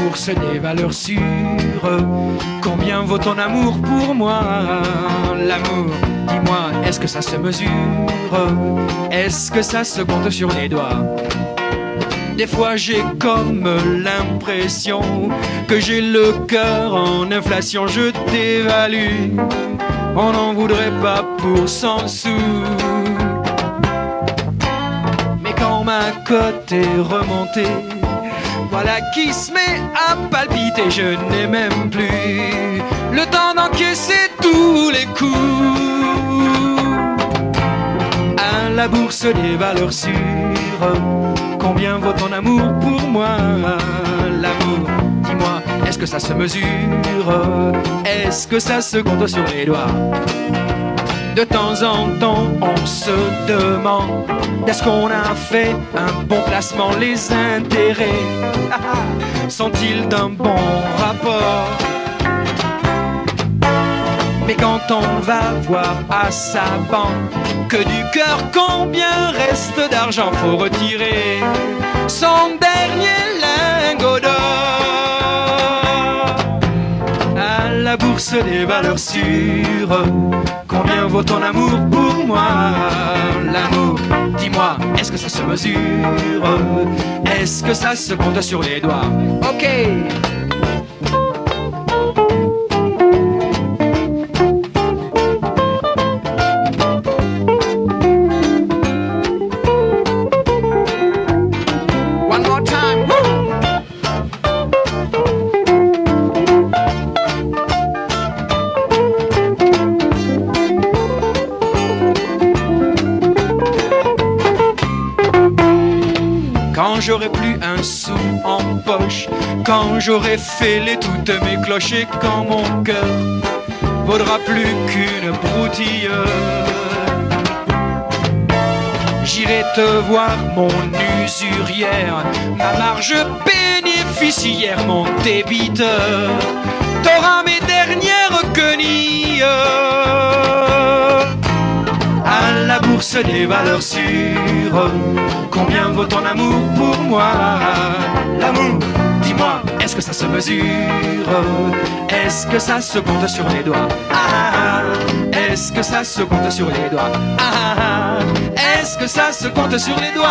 bourse des valeurs sûres. Combien vaut ton amour pour moi? L'amour, dis-moi, est-ce que ça se mesure? Est-ce que ça se compte sur les doigts? Des fois j'ai comme l'impression que j'ai le cœur en inflation. Je t'évalue, on n'en voudrait pas pour 100 sous. Mais quand ma cote est remontée, voilà qui se met à palpiter. Je n'ai même plus le temps d'encaisser tous les coups. À la bourse des valeurs sûres, combien vaut ton amour pour moi? L'amour, dis-moi, est-ce que ça se mesure? Est-ce que ça se compte sur les doigts? De temps en temps, on se demande, est-ce qu'on a fait un bon placement? Les intérêts sont-ils d'un bon rapport? Mais quand on va voir à sa banque que du cœur combien reste d'argent, faut retirer son dernier lingot d'or. À la bourse des valeurs sûres, combien vaut ton amour pour moi? L'amour, dis-moi, est-ce que ça se mesure? Est-ce que ça se compte sur les doigts? Ok. Quand j'aurai plus un sou en poche, quand j'aurai fêlé toutes mes cloches et quand mon cœur vaudra plus qu'une broutille, j'irai te voir mon usurière, ma marge bénéficiaire, mon débiteur, t'auras mes dernières quenilles. À la bourse des valeurs sûres, combien vaut ton amour pour moi? L'amour, dis-moi, est-ce que ça se mesure? Est-ce que ça se compte sur les doigts? Est-ce que ça se compte sur les doigts? Est-ce que ça se compte sur les doigts?